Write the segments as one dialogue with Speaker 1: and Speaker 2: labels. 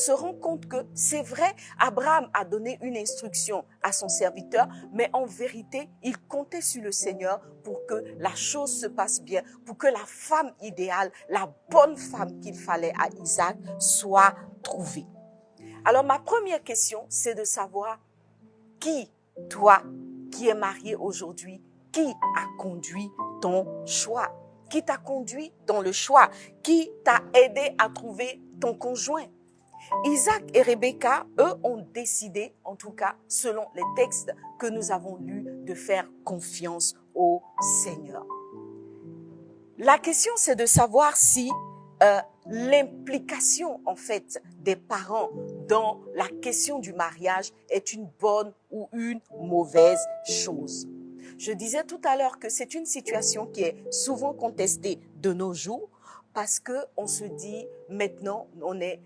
Speaker 1: se rend compte que c'est vrai, Abraham a donné une instruction à son serviteur, mais en vérité, il comptait sur le Seigneur pour que la chose se passe bien, pour que la femme idéale, la bonne femme qu'il fallait à Isaac soit trouvée. Alors ma première question, c'est de savoir qui, toi, qui es marié aujourd'hui, qui a conduit ton choix? Qui t'a conduit dans le choix? Qui t'a aidé à trouver ton conjoint? Isaac et Rebecca, eux, ont décidé, en tout cas selon les textes que nous avons lus, de faire confiance au Seigneur. La question, c'est de savoir si l'implication, en fait, des parents dans la question du mariage est une bonne ou une mauvaise chose. Je disais tout à l'heure que c'est une situation qui est souvent contestée de nos jours parce que on se dit maintenant on est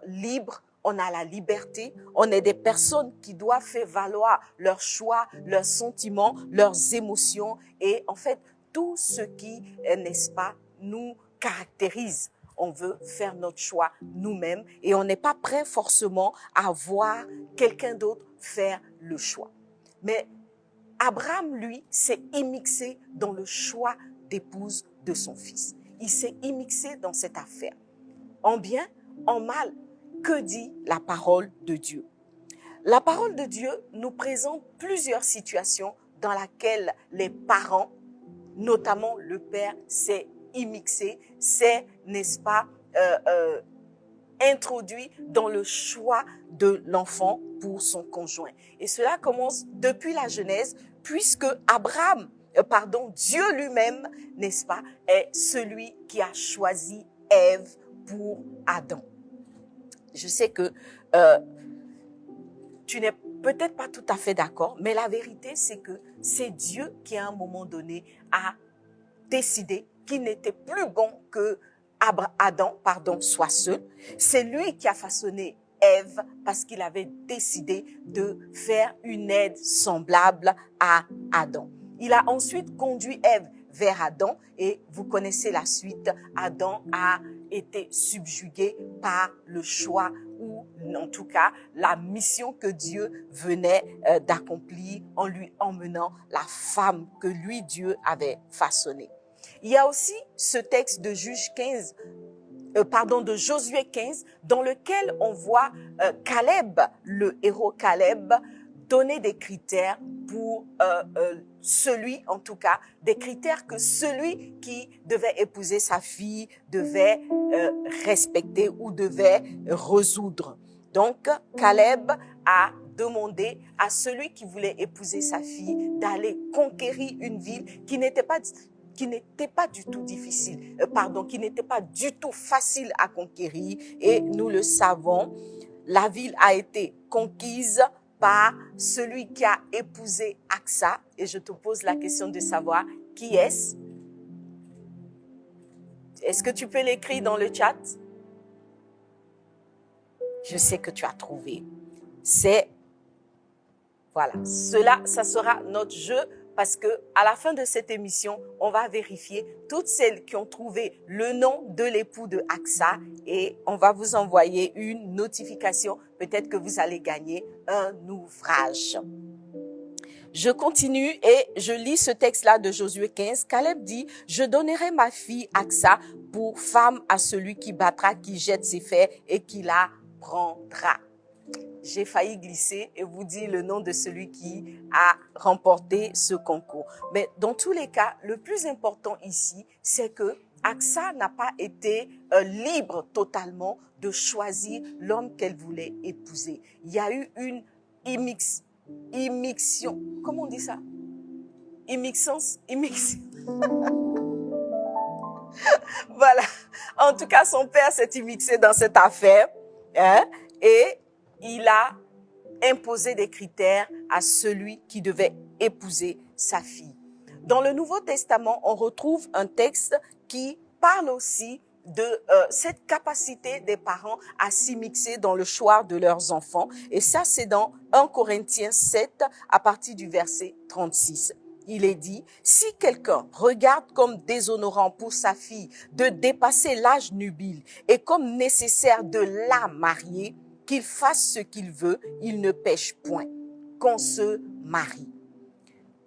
Speaker 1: libre, on a la liberté, on est des personnes qui doivent faire valoir leurs choix, leurs sentiments, leurs émotions et en fait tout ce qui, n'est-ce pas, nous caractérise. On veut faire notre choix nous-mêmes et on n'est pas prêt forcément à voir quelqu'un d'autre faire le choix. Mais Abraham, lui, s'est immixé dans le choix d'épouse de son fils. Il s'est immixé dans cette affaire. En bien, en mal, que dit la parole de Dieu? La parole de Dieu nous présente plusieurs situations dans lesquelles les parents, notamment le père, s'est immixé, s'est, n'est-ce pas, introduit dans le choix de l'enfant pour son conjoint. Et cela commence depuis la Genèse, puisque Dieu lui-même, n'est-ce pas, est celui qui a choisi Ève pour Adam. Je sais que tu n'es peut-être pas tout à fait d'accord, mais la vérité, c'est que c'est Dieu qui, à un moment donné, a décidé qu'il n'était plus bon que Adam soit seul. C'est lui qui a façonné Ève parce qu'il avait décidé de faire une aide semblable à Adam. Il a ensuite conduit Ève vers Adam et vous connaissez la suite. Adam a été subjugué par le choix ou en tout cas la mission que Dieu venait d'accomplir en lui emmenant la femme que lui, Dieu, avait façonnée. Il y a aussi ce texte de de Josué 15, dans lequel on voit Caleb, le héros Caleb, donner des critères pour celui, en tout cas, des critères que celui qui devait épouser sa fille devait respecter ou devait résoudre. Donc, Caleb a demandé à celui qui voulait épouser sa fille d'aller conquérir une ville qui n'était pas du tout difficile, qui n'était pas du tout facile à conquérir. Et nous le savons, la ville a été conquise par celui qui a épousé Aksa. Et je te pose la question de savoir qui est-ce? Est-ce que tu peux l'écrire dans le chat? Je sais que tu as trouvé. Ça sera notre jeu. Parce que à la fin de cette émission, on va vérifier toutes celles qui ont trouvé le nom de l'époux de Aksa et on va vous envoyer une notification. Peut-être que vous allez gagner un ouvrage. Je continue et je lis ce texte-là de Josué 15. Caleb dit, « Je donnerai ma fille Aksa pour femme à celui qui battra, qui jette ses fers et qui la prendra. » J'ai failli glisser et vous dire le nom de celui qui a remporté ce concours. Mais dans tous les cas, le plus important ici, c'est que Aksa n'a pas été libre totalement de choisir l'homme qu'elle voulait épouser. Il y a eu une immixion. Comment on dit ça? Immixion. Voilà. En tout cas, son père s'est immixé dans cette affaire, et il a imposé des critères à celui qui devait épouser sa fille. Dans le Nouveau Testament, on retrouve un texte qui parle aussi de cette capacité des parents à s'immixer dans le choix de leurs enfants. Et ça, c'est dans 1 Corinthiens 7, à partir du verset 36. Il est dit, si quelqu'un regarde comme déshonorant pour sa fille de dépasser l'âge nubile et comme nécessaire de la marier, qu'il fasse ce qu'il veut, il ne pêche point. Qu'on se marie.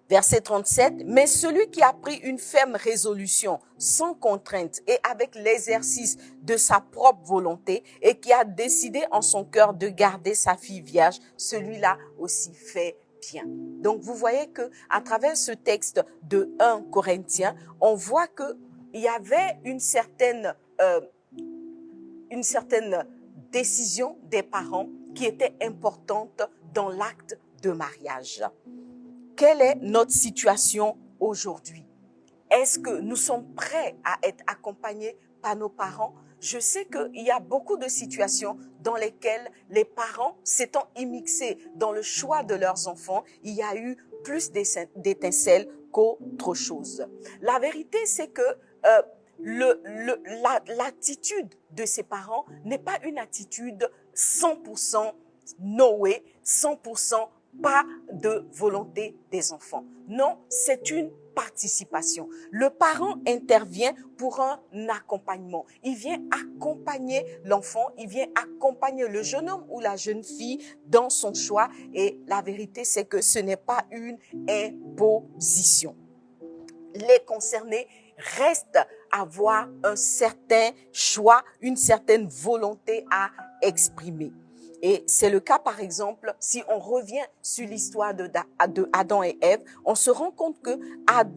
Speaker 1: Verset 37, mais celui qui a pris une ferme résolution, sans contrainte et avec l'exercice de sa propre volonté et qui a décidé en son cœur de garder sa fille vierge, celui-là aussi fait bien. Donc vous voyez que à travers ce texte de 1 Corinthiens, on voit que il y avait une certaine décision des parents qui était importante dans l'acte de mariage. Quelle est notre situation aujourd'hui? Est-ce que nous sommes prêts à être accompagnés par nos parents? Je sais qu'il y a beaucoup de situations dans lesquelles les parents, s'étant immixés dans le choix de leurs enfants, il y a eu plus d'étincelles qu'autre chose. La vérité, c'est que l'attitude de ces parents n'est pas une attitude 100% no way, 100% pas de volonté des enfants. Non, c'est une participation. Le parent intervient pour un accompagnement. Il vient accompagner l'enfant, il vient accompagner le jeune homme ou la jeune fille dans son choix. Et la vérité, c'est que ce n'est pas une imposition. Les concernés restent à avoir un certain choix, une certaine volonté à exprimer. Et c'est le cas, par exemple, si on revient sur l'histoire de Adam et Ève, on se rend compte que Adam